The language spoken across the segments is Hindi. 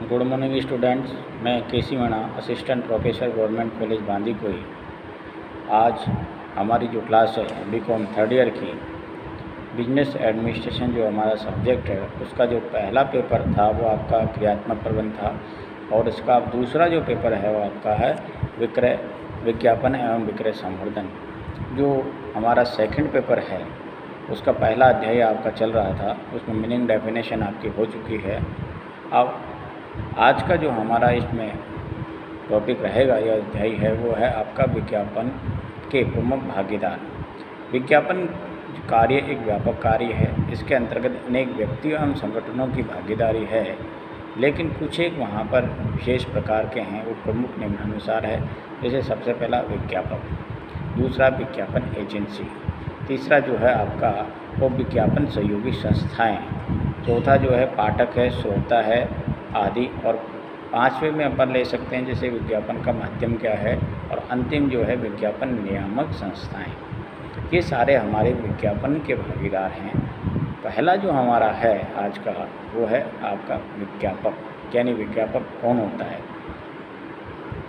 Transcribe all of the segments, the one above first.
Good morning students. मैं KC Meena, assistant professor government college Bandikui. आज हमारी जो क्लास है बीकॉम थर्ड ईयर की बिजनेस एडमिनिस्ट्रेशन जो हमारा सब्जेक्ट है उसका जो पहला पेपर था वो आपका क्रियात्मक प्रबंध था और इसका दूसरा जो पेपर है वो आपका है विक्रय विज्ञापन एवं विक्रय संवर्धन। जो हमारा सेकंड पेपर है उसका पहला अध्याय आपका चल रहा था, उसमें मीनिंग डेफिनेशन आपकी हो चुकी है। अब आज का जो हमारा इसमें टॉपिक रहेगा या अध्याय है वो है आपका विज्ञापन के प्रमुख भागीदार। विज्ञापन कार्य एक व्यापक कार्य है, इसके अंतर्गत अनेक व्यक्तियों एवं संगठनों की भागीदारी है, लेकिन कुछ एक वहाँ पर विशेष प्रकार के हैं वो प्रमुख निम्नानुसार है। जैसे सबसे पहला विज्ञापक, दूसरा विज्ञापन एजेंसी, तीसरा जो है आपका वो विज्ञापन सहयोगी संस्थाएं, चौथा जो है पाठक है, श्रोता है आदि, और पांचवें में अपन ले सकते हैं जैसे विज्ञापन का माध्यम क्या है, और अंतिम जो है विज्ञापन नियामक संस्थाएं। ये सारे हमारे विज्ञापन के भागीदार हैं। पहला जो हमारा है आज का वो है आपका विज्ञापक, यानी विज्ञापक कौन होता है।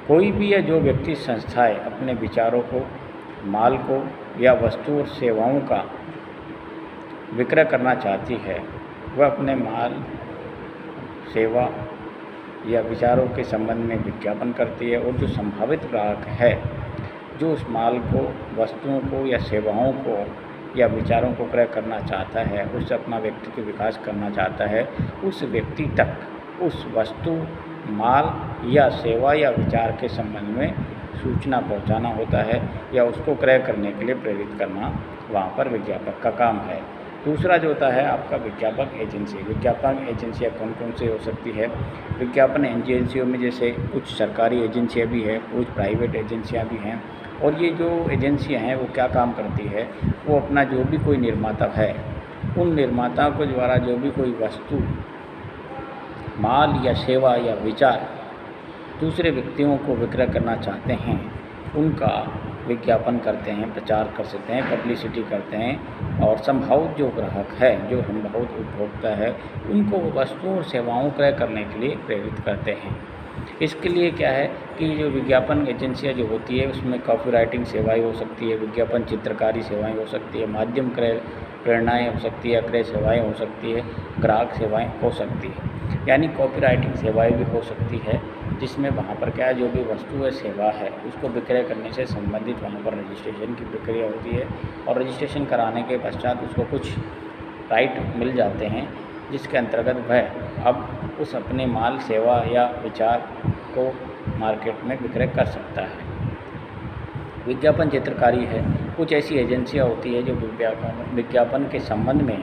कोई भी या जो व्यक्ति संस्थाएं अपने विचारों को, माल को या वस्तु और सेवाओं का विक्रय करना चाहती है, वह अपने माल, सेवा या विचारों के संबंध में विज्ञापन करती है, और जो संभावित ग्राहक है जो उस माल को, वस्तुओं को या सेवाओं को या विचारों को क्रय करना चाहता है, उससे अपना व्यक्तित्व विकास करना चाहता है, उस व्यक्ति तक उस वस्तु, माल या सेवा या विचार के संबंध में सूचना पहुंचाना होता है या उसको क्रय करने के लिए प्रेरित करना वहाँ पर विज्ञापक का काम है। दूसरा जो होता है आपका विज्ञापक एजेंसी। विज्ञापन एजेंसियाँ कौन कौन सी हो सकती है। विज्ञापन एजेंसियों में जैसे कुछ सरकारी एजेंसियाँ भी हैं, कुछ प्राइवेट एजेंसियाँ भी हैं, और ये जो एजेंसियाँ हैं वो क्या काम करती है, वो अपना जो भी कोई निर्माता है उन निर्माताओं के द्वारा जो भी कोई वस्तु, माल या सेवा या विचार दूसरे व्यक्तियों को विक्रय करना चाहते हैं उनका विज्ञापन करते हैं, प्रचार कर सकते हैं, पब्लिसिटी करते हैं, और संभावित जो ग्राहक है, जो संभावित उपभोक्ता है, उनको वस्तुओं और सेवाओं क्रय करने के लिए प्रेरित करते हैं। इसके लिए क्या है कि जो विज्ञापन एजेंसियाँ जो होती है उसमें कॉपी राइटिंग सेवाएँ हो सकती है, विज्ञापन चित्रकारी सेवाएँ हो सकती है, माध्यम क्रय प्रेरणाएँ हो सकती है, क्रय सेवाएँ हो सकती है, ग्राहक सेवाएँ हो सकती है। यानी कॉपी राइटिंग सेवाएँ भी हो सकती है, जिसमें वहाँ पर क्या है जो भी वस्तु या सेवा है उसको विक्रय करने से संबंधित वहाँ पर रजिस्ट्रेशन की प्रक्रिया होती है, और रजिस्ट्रेशन कराने के पश्चात उसको कुछ राइट मिल जाते हैं, जिसके अंतर्गत वह अब उस अपने माल, सेवा या विचार को मार्केट में विक्रय कर सकता है। विज्ञापन चित्रकारी है, कुछ ऐसी एजेंसियाँ होती है जो विज्ञापन के संबंध में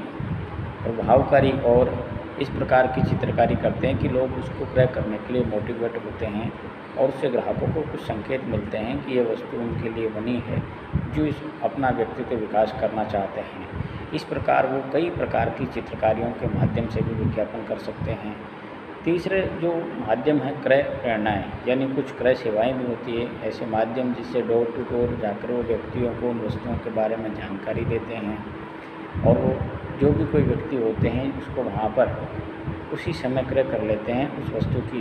प्रभावकारी और इस प्रकार की चित्रकारी करते हैं कि लोग उसको क्रय करने के लिए मोटिवेट होते हैं, और उससे ग्राहकों को कुछ संकेत मिलते हैं कि ये वस्तु उनके लिए बनी है जो इस अपना व्यक्तित्व विकास करना चाहते हैं। इस प्रकार वो कई प्रकार की चित्रकारियों के माध्यम से भी विज्ञापन कर सकते हैं। तीसरे जो माध्यम है क्रय प्रेरणाएँ, यानी कुछ क्रय सेवाएं भी होती है, ऐसे माध्यम जिससे डोर टू डोर जाकर वो व्यक्तियों को उन वस्तुओं के बारे में जानकारी देते हैं, और वो जो भी कोई व्यक्ति होते हैं उसको वहाँ पर उसी समय क्रय कर लेते हैं, उस वस्तु की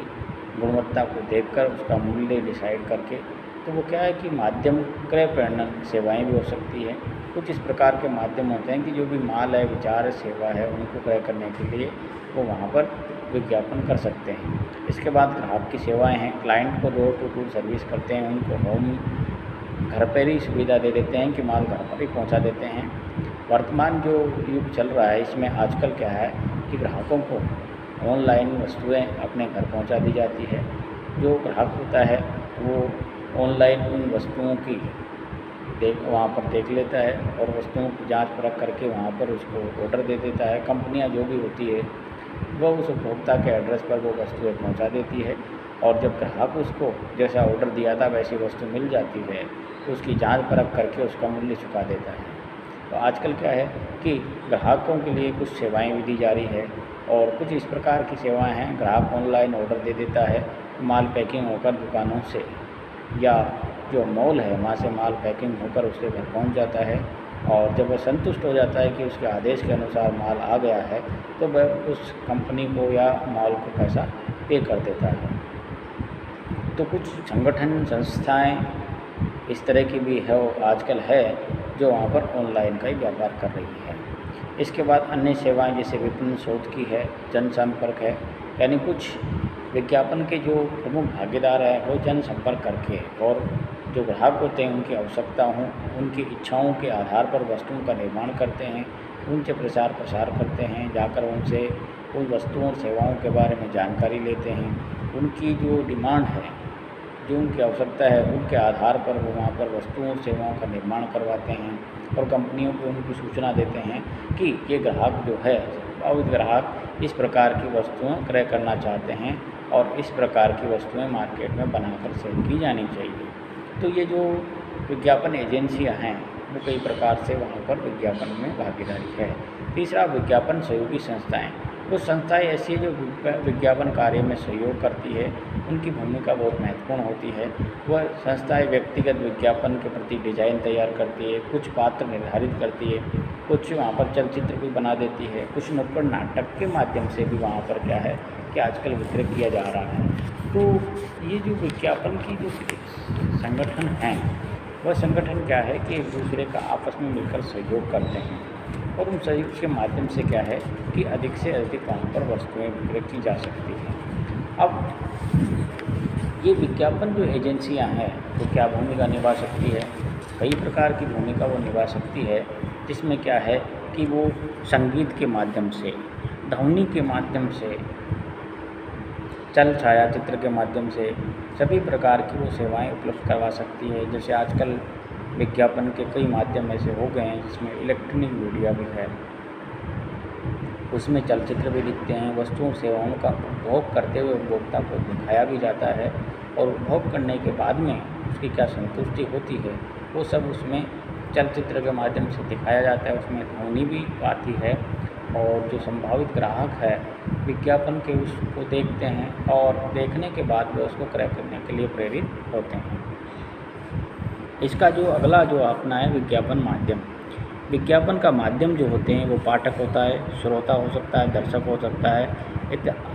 गुणवत्ता को देखकर उसका मूल्य डिसाइड करके। तो वो क्या है कि माध्यम क्रय प्रेरणा सेवाएं भी हो सकती है। कुछ इस प्रकार के माध्यम होते हैं कि जो भी माल है, विचार है, सेवा है, उनको क्रय करने के लिए वो वहाँ पर विज्ञापन कर सकते हैं। इसके बाद ग्राहक की सेवाएँ हैं, क्लाइंट को डोर टू डोर सर्विस करते हैं, उनको होम घर पर ही सुविधा दे देते हैं कि माल घर पर ही पहुँचा देते हैं। वर्तमान जो युग चल रहा है इसमें आजकल क्या है कि ग्राहकों को ऑनलाइन वस्तुएं अपने घर पहुंचा दी जाती है। जो ग्राहक होता है वो ऑनलाइन उन वस्तुओं की वहाँ पर देख लेता है और वस्तुओं की जांच परख करके वहाँ पर उसको ऑर्डर दे देता है। कंपनियां जो भी होती है वो उस उपभोक्ता के एड्रेस पर वो वस्तुएं पहुँचा देती है, और जब ग्राहक उसको जैसा ऑर्डर दिया था वैसी वस्तु मिल जाती है तो उसकी जाँच परख करके उसका मूल्य चुका देता है। तो आजकल क्या है कि ग्राहकों के लिए कुछ सेवाएं भी दी जा रही है, और कुछ इस प्रकार की सेवाएं हैं। ग्राहक ऑनलाइन ऑर्डर दे देता है, माल पैकिंग होकर दुकानों से या जो मॉल है वहाँ से माल पैकिंग होकर उसके घर पहुंच जाता है, और जब वह संतुष्ट हो जाता है कि उसके आदेश के अनुसार माल आ गया है तो वह उस कंपनी को या मॉल को पैसा पे कर देता है। तो कुछ संगठन संस्थाएं इस तरह की भी है आजकल है जो वहाँ पर ऑनलाइन का ही व्यापार कर रही है। इसके बाद अन्य सेवाएं जैसे विपणन शोध की है, जनसंपर्क है, यानी कुछ विज्ञापन के जो प्रमुख भागीदार हैं वो जनसंपर्क करके और जो ग्राहक होते हैं उनकी आवश्यकताओं, उनकी इच्छाओं के आधार पर वस्तुओं का निर्माण करते हैं, उनसे प्रचार प्रसार करते हैं, जाकर उनसे उन वस्तुओं और सेवाओं के बारे में जानकारी लेते हैं, उनकी जो डिमांड है, जो उनकी आवश्यकता है, उनके आधार पर वो वहाँ पर वस्तुओं और सेवाओं का निर्माण करवाते हैं और कंपनियों को उनकी सूचना देते हैं कि ये ग्राहक जो है संभावित ग्राहक इस प्रकार की वस्तुएं क्रय करना चाहते हैं और इस प्रकार की वस्तुएं मार्केट में बनाकर सेल की जानी चाहिए। तो ये जो विज्ञापन एजेंसियां हैं वो कई प्रकार से वहाँ पर विज्ञापन में भागीदारी है। तीसरा, विज्ञापन सहयोगी संस्थाएं। कुछ संस्थाएं ऐसी है जो विज्ञापन कार्य में सहयोग करती है, उनकी भूमिका बहुत महत्वपूर्ण होती है। वह संस्थाएं व्यक्तिगत विज्ञापन के प्रति डिजाइन तैयार करती है, कुछ पात्र निर्धारित करती है, कुछ वहाँ पर चलचित्र भी बना देती है, कुछ नुक्कड़ नाटक के माध्यम से भी वहाँ पर क्या है कि आजकल विक्रय किया जा रहा है। तो ये जो विज्ञापन की जो संगठन हैं वह संगठन क्या है कि एक दूसरे का आपस में मिलकर सहयोग करते हैं और उन सहयोग के माध्यम से क्या है कि अधिक से अधिक वहाँ पर वस्तुएं विक्रय की जा सकती हैं। अब ये विज्ञापन जो एजेंसियां हैं वो क्या भूमिका निभा सकती है? कई प्रकार की भूमिका वो निभा सकती है, जिसमें क्या है कि वो संगीत के माध्यम से, ध्वनि के माध्यम से, चल छायाचित्र के माध्यम से सभी प्रकार की वो सेवाएं उपलब्ध करवा सकती है। जैसे आजकल विज्ञापन के कई माध्यम ऐसे हो गए हैं जिसमें इलेक्ट्रॉनिक मीडिया भी है, उसमें चलचित्र भी दिखते हैं, वस्तुओं सेवाओं का उपभोग करते हुए उपभोक्ता को दिखाया भी जाता है और उपभोग करने के बाद में उसकी क्या संतुष्टि होती है वो सब उसमें चलचित्र के माध्यम से दिखाया जाता है। उसमें ध्वनि भी आती है और जो संभावित ग्राहक है विज्ञापन के उसको देखते हैं और देखने के बाद वे उसको क्रय करने के लिए प्रेरित होते हैं। इसका जो अगला जो अपना है विज्ञापन माध्यम। विज्ञापन का माध्यम जो होते हैं वो पाठक होता है, श्रोता हो सकता है, दर्शक हो सकता है।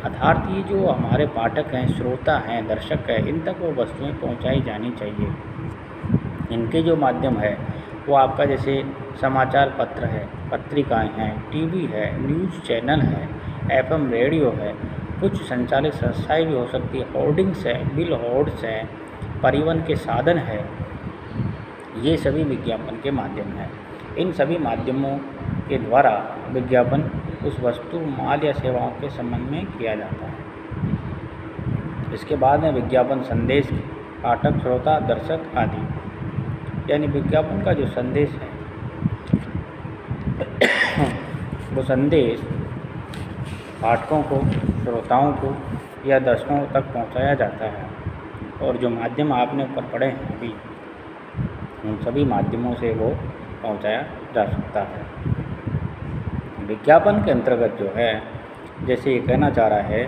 अर्थात ये जो हमारे पाठक हैं, श्रोता हैं, दर्शक हैं, इन तक वो वस्तुएं पहुंचाई जानी चाहिए। इनके जो माध्यम है वो आपका जैसे समाचार पत्र है, पत्रिकाएं हैं, टीवी है, न्यूज़ चैनल है, एफएम रेडियो है, कुछ संचालित संस्थाएं भी हो सकती है, होर्डिंग्स है, बिल होर्ड्स हैं, परिवहन के साधन है, ये सभी विज्ञापन के माध्यम हैं। इन सभी माध्यमों के द्वारा विज्ञापन उस वस्तु, माल या सेवाओं के संबंध में किया जाता है। इसके बाद में विज्ञापन संदेश, पाठक, श्रोता, दर्शक आदि, यानी विज्ञापन का जो संदेश है वो संदेश पाठकों को, श्रोताओं को या दर्शकों तक पहुंचाया जाता है और जो माध्यम आपने ऊपर पढ़े हैं अभी उन सभी माध्यमों से वो पहुंचाया जा सकता है। विज्ञापन के अंतर्गत जो है जैसे ये कहना चाह रहा है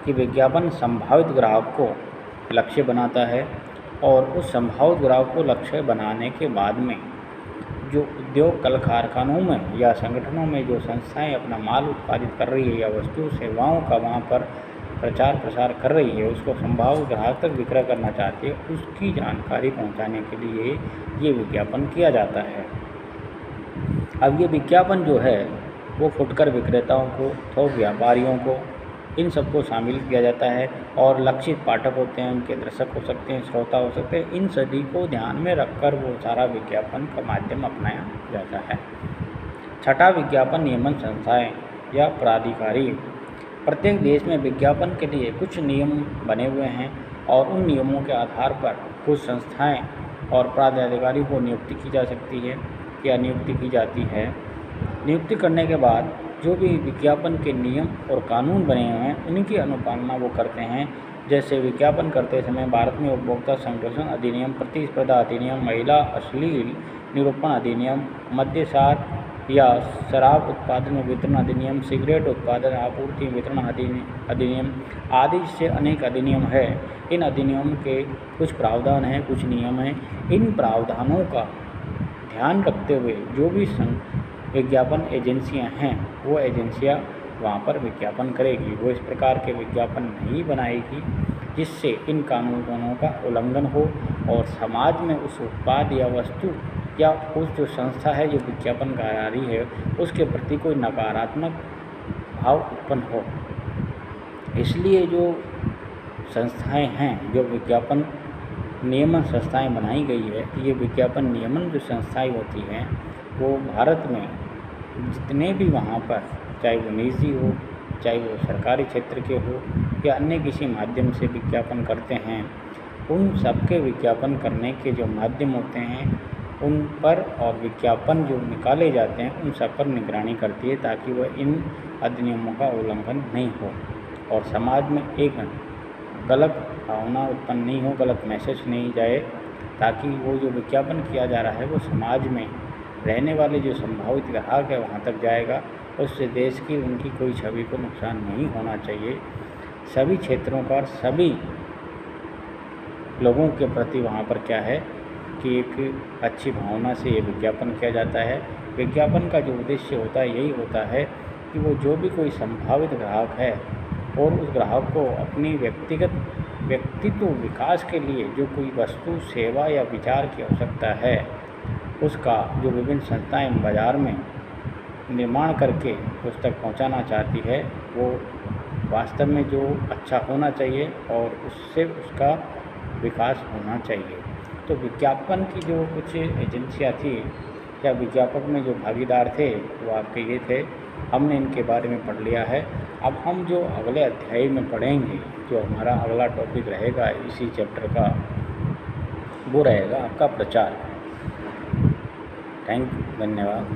कि विज्ञापन संभावित ग्राहक को लक्ष्य बनाता है और उस संभावित ग्राहक को लक्ष्य बनाने के बाद में जो उद्योग, कल कारखानों में या संगठनों में जो संस्थाएं अपना माल उत्पादित कर रही है या वस्तु सेवाओं का वहाँ पर प्रचार प्रसार कर रही है, उसको संभावित ग्राहक तक विक्रय करना चाहती है, उसकी जानकारी पहुँचाने के लिए ये विज्ञापन किया जाता है। अब ये विज्ञापन जो है वो फुटकर विक्रेताओं को, थोक व्यापारियों को, इन सबको शामिल किया जाता है और लक्षित पाठक होते हैं, उनके दर्शक हो सकते हैं, श्रोता हो सकते हैं, इन सभी को ध्यान में रखकर वो सारा विज्ञापन का माध्यम अपनाया जाता है। छठा, विज्ञापन नियमन संस्थाएं या प्राधिकारी। प्रत्येक देश में विज्ञापन के लिए कुछ नियम बने हुए हैं और उन नियमों के आधार पर कुछ संस्थाएं और प्राधिकारी को नियुक्ति की जा सकती है या नियुक्ति की जाती है। नियुक्ति करने के बाद जो भी विज्ञापन के नियम और कानून बने हुए हैं उनकी अनुपालना वो करते हैं। जैसे विज्ञापन करते समय भारत में उपभोक्ता संरक्षण अधिनियम, प्रतिस्पर्धा अधिनियम, महिला अश्लील निरूपण अधिनियम, मद्यसार या शराब उत्पादन और वितरण अधिनियम, सिगरेट उत्पादन, आपूर्ति, वितरण अधिनियम आदि से अनेक अधिनियम है। इन अधिनियम के कुछ प्रावधान हैं, कुछ नियम हैं। इन प्रावधानों का ध्यान रखते हुए जो भी विज्ञापन एजेंसियां हैं वो एजेंसियां वहाँ पर विज्ञापन करेगी। वो इस प्रकार के विज्ञापन नहीं बनाएगी जिससे इन कानूनों का उल्लंघन हो और समाज में उस उत्पाद या वस्तु या उस जो संस्था है जो विज्ञापन करा रही है उसके प्रति कोई नकारात्मक भाव उत्पन्न हो। इसलिए जो संस्थाएं हैं, जो विज्ञापन नियमन संस्थाएं बनाई गई है, ये विज्ञापन नियमन जो संस्थाएं होती हैं वो भारत में जितने भी वहाँ पर, चाहे वो निजी हो, चाहे वो सरकारी क्षेत्र के हो या अन्य किसी माध्यम से विज्ञापन करते हैं, उन सबके विज्ञापन करने के जो माध्यम होते हैं उन पर और विज्ञापन जो निकाले जाते हैं उन सब पर निगरानी करती है ताकि वह इन अधिनियमों का उल्लंघन नहीं हो और समाज में एक गलत भावना उत्पन्न नहीं हो, गलत मैसेज नहीं जाए, ताकि वो जो विज्ञापन किया जा रहा है वो समाज में रहने वाले जो संभावित ग्राहक है वहाँ तक जाएगा। उससे देश की उनकी कोई छवि को नुकसान नहीं होना चाहिए। सभी क्षेत्रों का और सभी लोगों के प्रति वहाँ पर क्या है कि एक अच्छी भावना से ये विज्ञापन किया जाता है। विज्ञापन का जो उद्देश्य होता है यही होता है कि वो जो भी कोई संभावित ग्राहक है और उस ग्राहक को अपनी व्यक्तित्व विकास के लिए जो कोई वस्तु, सेवा या विचार की आवश्यकता है उसका जो विभिन्न संस्थाएं बाज़ार में निर्माण करके उस तक पहुंचाना चाहती है वो वास्तव में जो अच्छा होना चाहिए और उससे उसका विकास होना चाहिए। तो विज्ञापन की जो कुछ एजेंसियां थी या विज्ञापन में जो भागीदार थे वो आपके ये थे, हमने इनके बारे में पढ़ लिया है। अब हम जो अगले अध्याय में पढ़ेंगे, जो हमारा अगला टॉपिक रहेगा इसी चैप्टर का, वो रहेगा आपका प्रचार। धन्यवाद।